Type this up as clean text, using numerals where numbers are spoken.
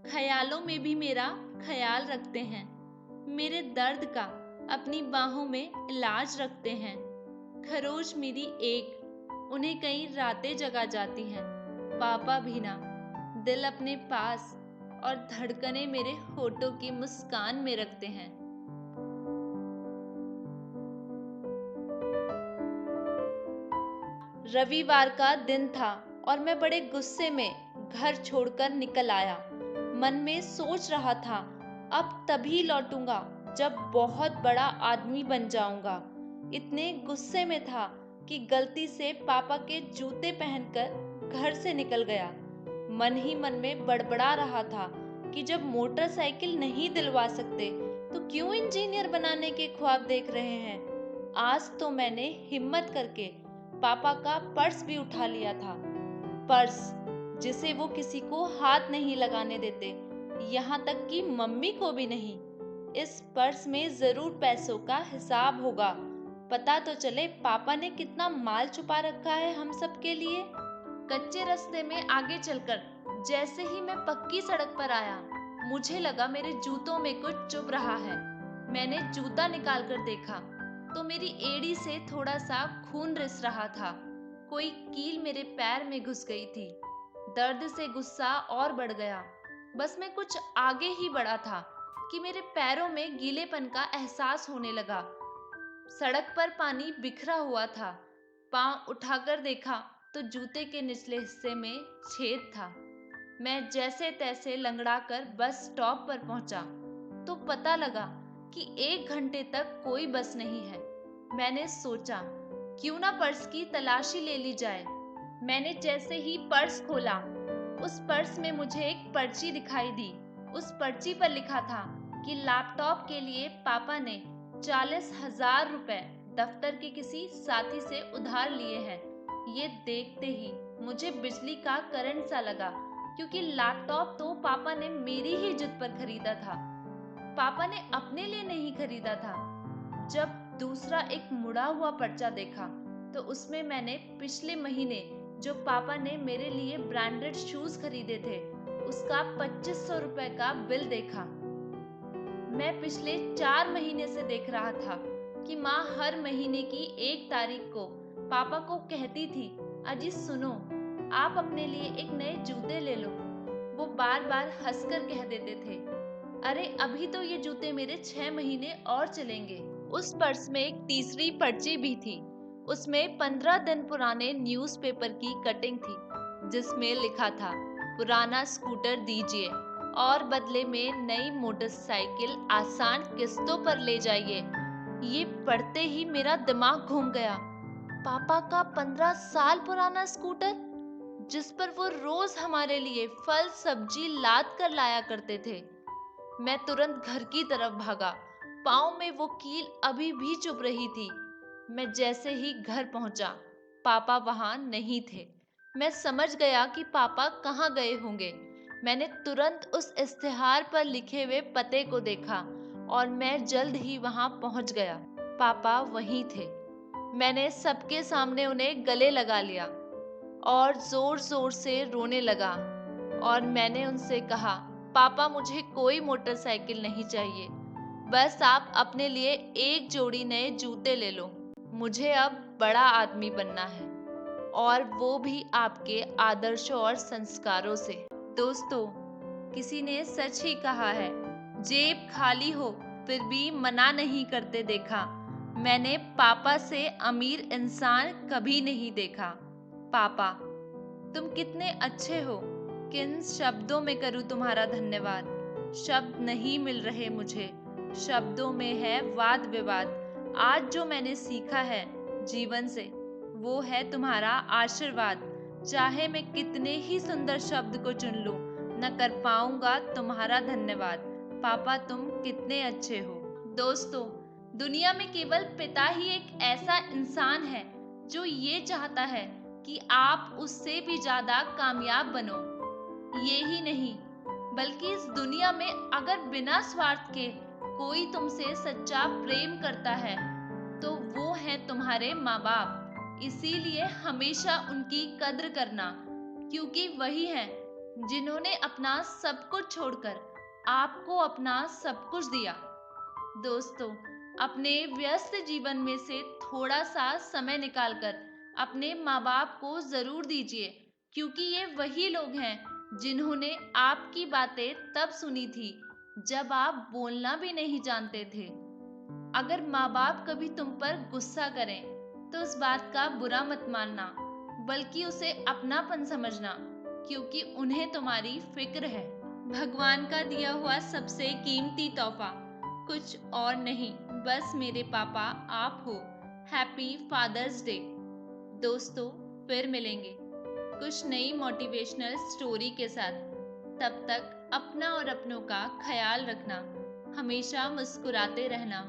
ख्यालों में भी मेरा ख्याल रखते हैं, मेरे दर्द का अपनी बाहों में इलाज रखते हैं। खरोच मेरी एक, उन्हें कई रातें जगा जाती हैं, पापा भी ना। दिल अपने पास और धड़कने मेरे होठों की मुस्कान में रखते हैं। रविवार का दिन था और मैं बड़े गुस्से में घर छोड़कर निकल आया। मन में सोच रहा था, अब तभी लौटूंगा जब बहुत बड़ा आदमी बन जाऊंगा। इतने गुस्से में था कि गलती से पापा के जूते पहनकर घर से निकल गया। मन ही मन में बड़बड़ा रहा था कि जब मोटरसाइकिल नहीं दिलवा सकते तो क्यों इंजीनियर बनाने के ख्वाब देख रहे हैं। आज तो मैंने हिम्मत करके पापा का पर्स भी उठा लिया था। पर्स जिसे वो किसी को हाथ नहीं लगाने देते, यहाँ तक कि मम्मी को भी नहीं। इस पर्स में जरूर पैसों का हिसाब होगा। पता तो चले पापा ने कितना माल छुपा रखा है हम सब के लिए। कच्चे रास्ते में आगे चलकर जैसे ही मैं पक्की सड़क पर आया, मुझे लगा मेरे जूतों में कुछ चुभ रहा है। मैंने जूता निकाल कर देखा तो मेरी एड़ी से थोड़ा सा खून रिस रहा था। कोई कील मेरे पैर में घुस गई थी। दर्द से गुस्सा और बढ़ गया। बस मैं कुछ आगे ही बढ़ा था कि मेरे पैरों में गीलेपन का एहसास होने लगा। सड़क पर पानी बिखरा हुआ था। पांव उठाकर देखा तो जूते के निचले हिस्से में छेद था। मैं जैसे तैसे लंगड़ाकर बस स्टॉप पर पहुंचा तो पता लगा कि 1 घंटे तक कोई बस नहीं है। मैंने सोचा क्यों ना पर्स की तलाशी ले ली जाए। मैंने जैसे ही पर्स खोला, उस पर्स में मुझे एक पर्ची दिखाई दी। उस पर्ची पर लिखा था कि लैपटॉप के लिए पापा ने 40,000 रुपए दफ्तर के किसी साथी से उधार लिए हैं। ये देखते ही मुझे बिजली का करंट सा लगा, क्योंकि लैपटॉप तो पापा ने मेरी ही जिद पर खरीदा था। पापा ने अपने लिए नहीं खरीदा था। जब दूसरा एक मुड़ा हुआ पर्चा देखा तो उसमें मैंने पिछले महीने जो पापा ने मेरे लिए ब्रांडेड शूज खरीदे थे, उसका 2500 रुपए का बिल देखा। मैं पिछले 4 महीने से देख रहा था कि माँ हर महीने की 1 तारीख को पापा को कहती थी, अजी सुनो, आप अपने लिए एक नए जूते ले लो। वो बार बार हंसकर कह देते थे, अरे अभी तो ये जूते मेरे 6 महीने और चलेंगे। उस पर्स में एक तीसरी पर्ची भी थी। उसमें 15 दिन पुराने न्यूज़पेपर की कटिंग थी, जिसमें लिखा था, पुराना स्कूटर दीजिए और बदले में नई मोटरसाइकिल आसान किस्तों पर ले जाइए। ये पढ़ते ही मेरा दिमाग घूम गया। पापा का 15 साल पुराना स्कूटर, जिस पर वो रोज हमारे लिए फल सब्जी लाद कर लाया करते थे। मैं तुरंत घर की तरफ भागा। पाँव में वो कील अभी भी चुभ रही थी। मैं जैसे ही घर पहुंचा, पापा वहां नहीं थे। मैं समझ गया कि पापा कहाँ गए होंगे। मैंने तुरंत उस इश्तिहार पर लिखे हुए पते को देखा और मैं जल्द ही वहां पहुंच गया। पापा वहीं थे। मैंने सबके सामने उन्हें गले लगा लिया और जोर जोर से रोने लगा। और मैंने उनसे कहा, पापा मुझे कोई मोटरसाइकिल नहीं चाहिए, बस आप अपने लिए एक जोड़ी नए जूते ले लो। मुझे अब बड़ा आदमी बनना है, और वो भी आपके आदर्शों और संस्कारों से। दोस्तों, किसी ने सच ही कहा है, जेब खाली हो फिर भी मना नहीं करते देखा। मैंने पापा से अमीर इंसान कभी नहीं देखा। पापा, तुम कितने अच्छे हो। किन शब्दों में करूं तुम्हारा धन्यवाद। शब्द नहीं मिल रहे मुझे। शब्दों में है वाद विवाद। आज जो मैंने सीखा है जीवन से, वो है तुम्हारा आशीर्वाद। चाहे मैं कितने ही सुंदर शब्द को चुन लूं, न कर पाऊंगा तुम्हारा धन्यवाद। पापा तुम कितने अच्छे हो। दोस्तों, दुनिया में केवल पिता ही एक ऐसा इंसान है जो ये चाहता है कि आप उससे भी ज्यादा कामयाब बनो। ये ही नहीं, बल्कि इस दुनिया में अगर बिना स्वार्थ के कोई तुमसे सच्चा प्रेम करता है तो वो है तुम्हारे माँ बाप। इसीलिए हमेशा उनकी कद्र करना, क्योंकि वही हैं जिन्होंने अपना सब कुछ छोड़कर आपको अपना सब कुछ दिया। दोस्तों, अपने व्यस्त जीवन में से थोड़ा सा समय निकालकर अपने माँ बाप को जरूर दीजिए, क्योंकि ये वही लोग हैं जिन्होंने आपकी बातें तब सुनी थी जब आप बोलना भी नहीं जानते थे। अगर माँ बाप कभी तुम पर गुस्सा करें तो उस बात का बुरा मत मानना, बल्कि उसे अपनापन समझना, क्योंकि उन्हें तुम्हारी फिक्र है। भगवान का दिया हुआ सबसे कीमती तोहफा कुछ और नहीं, बस मेरे पापा आप हो। Happy father's day. दोस्तों, फिर मिलेंगे कुछ नई मोटिवेशनल स्टोरी के साथ। तब तक अपना और अपनों का ख्याल रखना, हमेशा मुस्कुराते रहना।